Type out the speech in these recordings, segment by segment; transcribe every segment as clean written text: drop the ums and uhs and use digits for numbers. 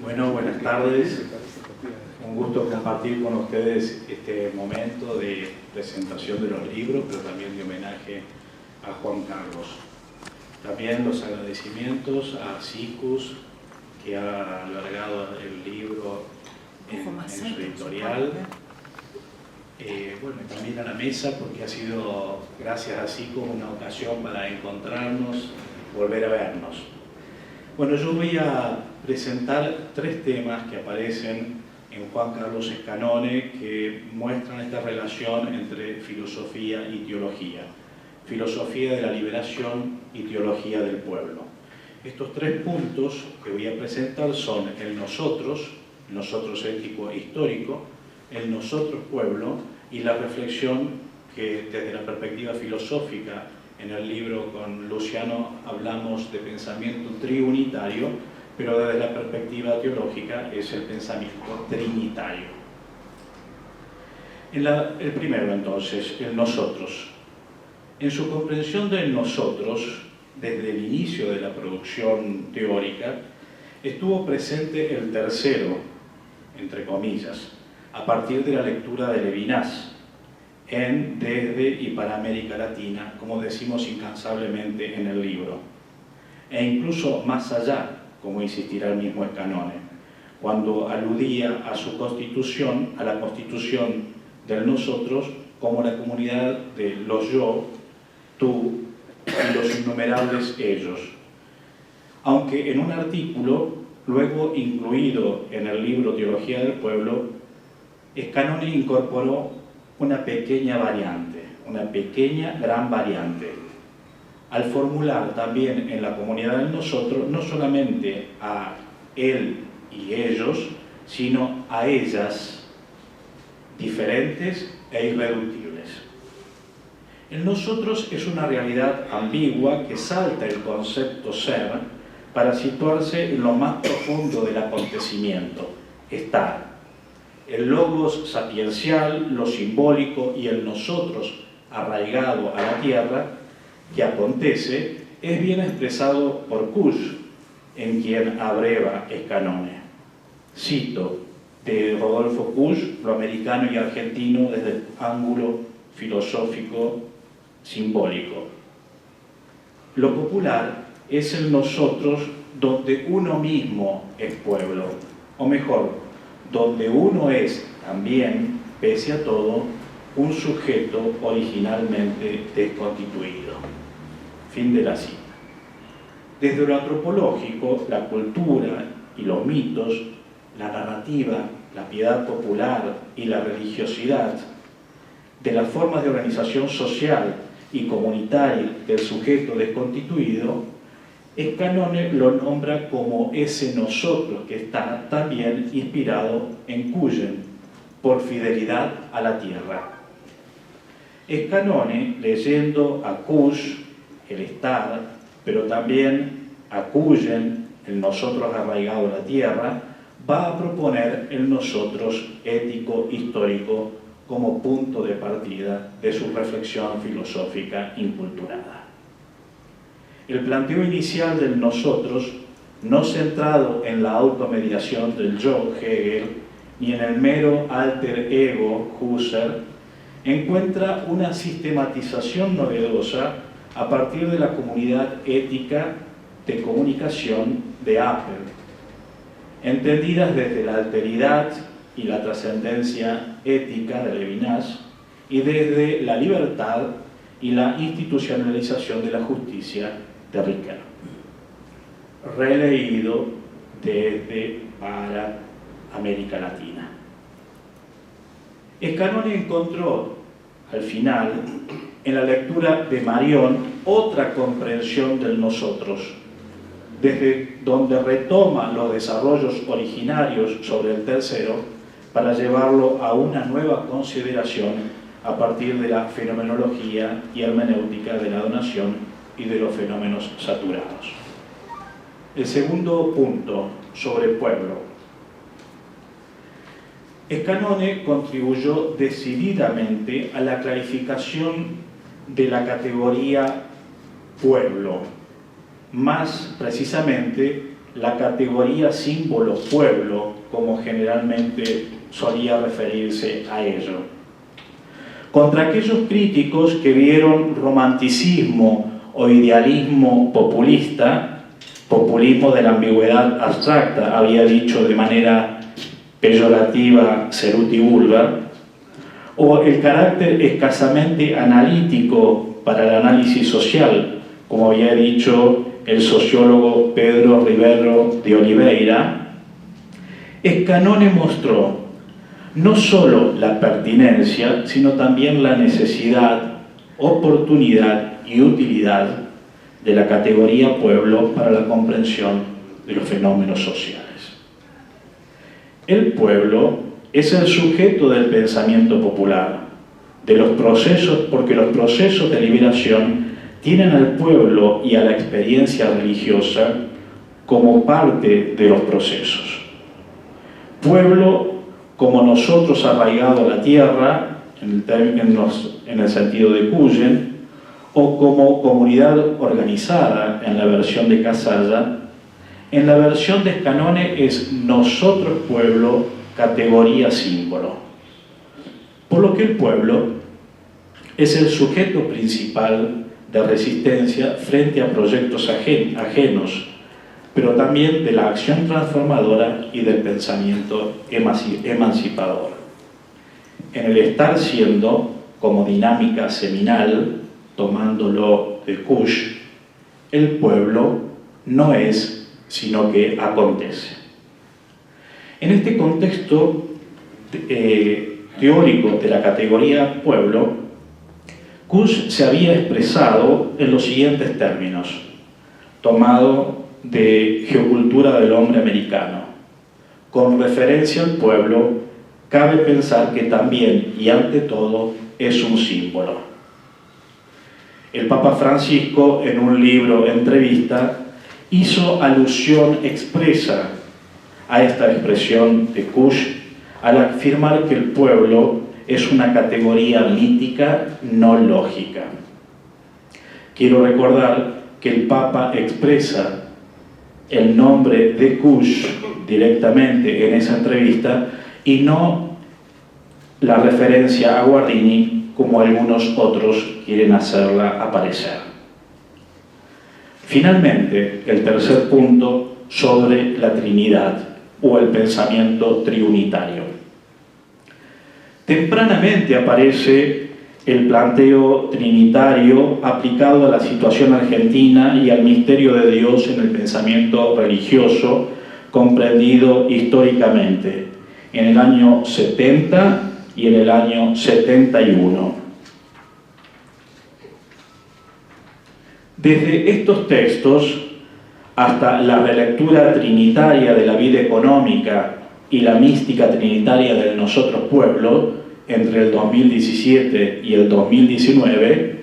Bueno, buenas tardes. Un gusto compartir con ustedes este momento de presentación de los libros, pero también de homenaje a Juan Carlos. También los agradecimientos a SICUS, que ha albergado el libro en su editorial. Bueno, también a la mesa, porque ha sido, gracias a SICUS, una ocasión para encontrarnos, volver a vernos. Bueno, yo voy a presentar tres temas que aparecen en Juan Carlos Escanone que muestran esta relación entre filosofía y teología. Filosofía de la liberación y teología del pueblo. Estos tres puntos que voy a presentar son el nosotros ético e histórico, el nosotros pueblo y la reflexión que desde la perspectiva filosófica en el libro con Luciano hablamos de pensamiento triunitario, pero desde la perspectiva teológica es el pensamiento trinitario. El primero entonces, el nosotros. En su comprensión del nosotros, desde el inicio de la producción teórica, estuvo presente el tercero, entre comillas, a partir de la lectura de Levinas, en, desde y para América Latina, como decimos incansablemente en el libro, e incluso más allá, como insistirá el mismo Escanone, cuando aludía a su constitución, a la constitución del nosotros, como la comunidad de los yo, tú y los innumerables ellos. Aunque en un artículo, luego incluido en el libro Teología del Pueblo, Escanone incorporó una pequeña variante, una pequeña gran variante, al formular también en la comunidad del nosotros no solamente a él y ellos, sino a ellas, diferentes e irreductibles. El nosotros es una realidad ambigua que salta el concepto ser para situarse en lo más profundo del acontecimiento, estar. El logos sapiencial, lo simbólico y el nosotros arraigado a la tierra que acontece es bien expresado por Kusch, en quien abreva Escanone. Cito de Rodolfo Kusch, lo americano y argentino desde el ángulo filosófico simbólico. Lo popular es el nosotros donde uno mismo es pueblo, o mejor, donde uno es también, pese a todo, un sujeto originalmente desconstituido. Fin de la cita. Desde lo antropológico, la cultura y los mitos, la narrativa, la piedad popular y la religiosidad, de las formas de organización social y comunitaria del sujeto desconstituido, Escanone lo nombra como ese nosotros que está también inspirado en Cuyen, por fidelidad a la tierra. Escanone, leyendo a Kusch, el estar, pero también a Cuyen, el nosotros arraigado a la tierra, va a proponer el nosotros ético histórico como punto de partida de su reflexión filosófica inculturada. El planteo inicial del nosotros, no centrado en la automediación del yo, Hegel, ni en el mero alter ego, Husserl, encuentra una sistematización novedosa a partir de la comunidad ética de comunicación de Apel, entendidas desde la alteridad y la trascendencia ética de Levinas y desde la libertad y la institucionalización de la justicia de Ricoeur. Releído desde para América Latina. Escanone encontró al final en la lectura de Marion otra comprensión del nosotros, desde donde retoma los desarrollos originarios sobre el tercero para llevarlo a una nueva consideración a partir de la fenomenología y hermenéutica de la donación y de los fenómenos saturados. El segundo punto, sobre pueblo. Escanone contribuyó decididamente a la clarificación de la categoría pueblo, más precisamente la categoría símbolo pueblo, como generalmente solía referirse a ello. Contra aquellos críticos que vieron romanticismo o idealismo populista, populismo de la ambigüedad abstracta, había dicho de manera peyorativa Ceruti Bulwer, o el carácter escasamente analítico para el análisis social, como había dicho el sociólogo Pedro Ribeiro de Oliveira, Escanone mostró no solo la pertinencia, sino también la necesidad, oportunidad y utilidad de la categoría pueblo para la comprensión de los fenómenos sociales. El pueblo es el sujeto del pensamiento popular, de los procesos, porque los procesos de liberación tienen al pueblo y a la experiencia religiosa como parte de los procesos. Pueblo como nosotros arraigado a la tierra, en el sentido de Cuyen, o como comunidad organizada en la versión de Casalla. En la versión de Escanone es nosotros pueblo, categoría símbolo. Por lo que el pueblo es el sujeto principal de resistencia frente a proyectos ajenos, pero también de la acción transformadora y del pensamiento emancipador. En el estar siendo, como dinámica seminal, tomándolo de Kusch, el pueblo no es, sino que acontece. En este contexto teórico de la categoría pueblo, Kusch se había expresado en los siguientes términos, tomado de Geocultura del Hombre Americano. Con referencia al pueblo, cabe pensar que también y ante todo es un símbolo. El Papa Francisco, en un libro entrevista, hizo alusión expresa a esta expresión de Kusch al afirmar que el pueblo es una categoría mítica no lógica. Quiero recordar que el Papa expresa el nombre de Kusch directamente en esa entrevista y no la referencia a Guardini como algunos otros quieren hacerla aparecer. Finalmente, el tercer punto sobre la Trinidad o el pensamiento triunitario. Tempranamente aparece el planteo trinitario aplicado a la situación argentina y al misterio de Dios en el pensamiento religioso comprendido históricamente en el año 70 y en el año 71. Desde estos textos hasta la relectura trinitaria de la vida económica y la mística trinitaria del nosotros pueblo, entre el 2017 y el 2019,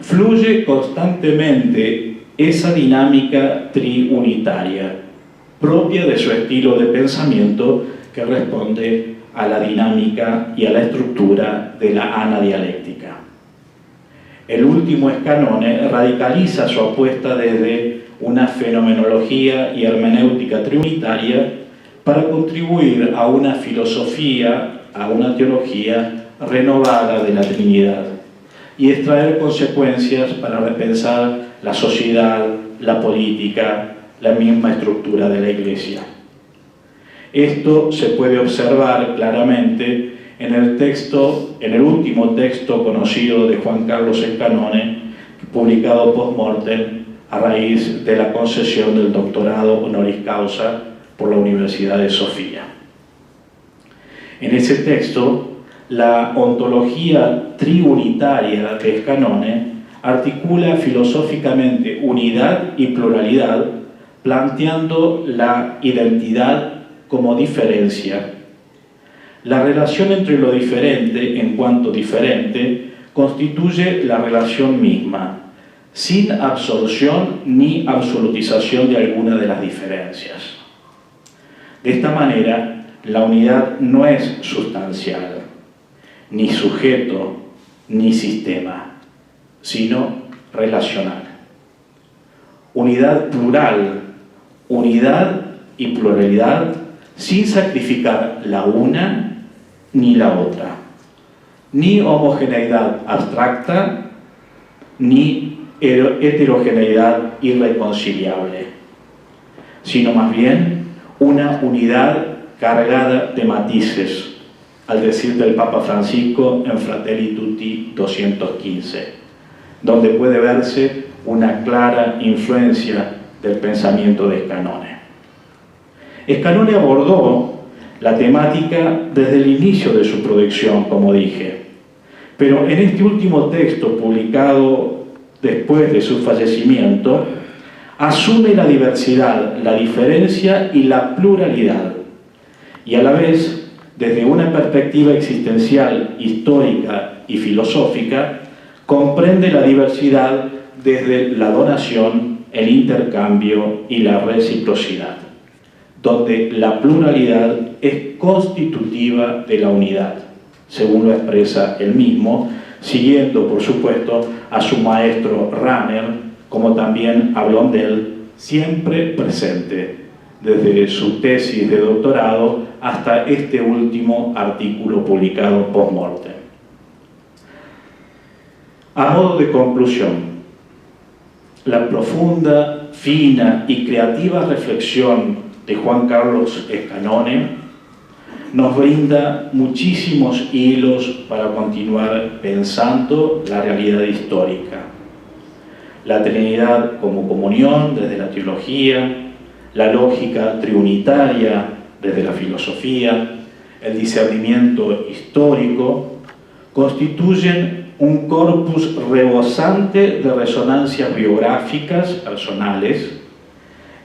fluye constantemente esa dinámica triunitaria, propia de su estilo de pensamiento que responde a la dinámica y a la estructura de la anadialéctica. El último Escanone radicaliza su apuesta desde una fenomenología y hermenéutica triunitaria para contribuir a una filosofía, a una teología renovada de la Trinidad y extraer consecuencias para repensar la sociedad, la política, la misma estructura de la Iglesia. Esto se puede observar claramente en el último texto conocido de Juan Carlos Escanone, publicado post-mortem a raíz de la concesión del doctorado honoris causa por la Universidad de Sofía. En ese texto, la ontología triunitaria de Escanone articula filosóficamente unidad y pluralidad, planteando la identidad como diferencia. La relación entre lo diferente, en cuanto diferente, constituye la relación misma, sin absorción ni absolutización de alguna de las diferencias. De esta manera, la unidad no es sustancial, ni sujeto, ni sistema, sino relacional. Unidad plural, unidad y pluralidad sin sacrificar la una ni la otra, ni homogeneidad abstracta, ni heterogeneidad irreconciliable, sino más bien una unidad cargada de matices, al decir del Papa Francisco en Fratelli Tutti 215, donde puede verse una clara influencia del pensamiento de Scanone. Scanone abordó la temática desde el inicio de su producción, como dije, pero en este último texto publicado después de su fallecimiento, asume la diversidad, la diferencia y la pluralidad, y a la vez, desde una perspectiva existencial, histórica y filosófica, comprende la diversidad desde la donación, el intercambio y la reciprocidad, donde la pluralidad es constitutiva de la unidad, según lo expresa él mismo, siguiendo, por supuesto, a su maestro Rahner, como también a Blondel, siempre presente, desde su tesis de doctorado hasta este último artículo publicado post-mortem. A modo de conclusión, la profunda, fina y creativa reflexión de Juan Carlos Scanone nos brinda muchísimos hilos para continuar pensando la realidad histórica. La Trinidad como comunión desde la teología, la lógica trinitaria desde la filosofía, el discernimiento histórico, constituyen un corpus rebosante de resonancias biográficas personales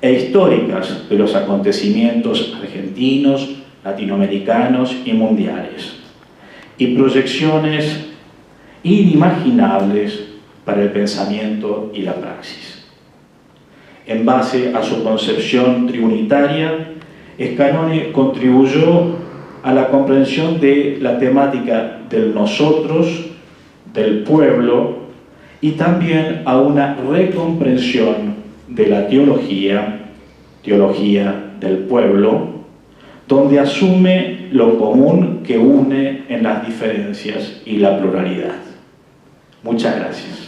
e históricas de los acontecimientos argentinos, latinoamericanos y mundiales, y proyecciones inimaginables para el pensamiento y la praxis. En base a su concepción trinitaria, Scanone contribuyó a la comprensión de la temática del nosotros, del pueblo, y también a una recomprensión de la teología del pueblo, donde asume lo común que une en las diferencias y la pluralidad. Muchas gracias.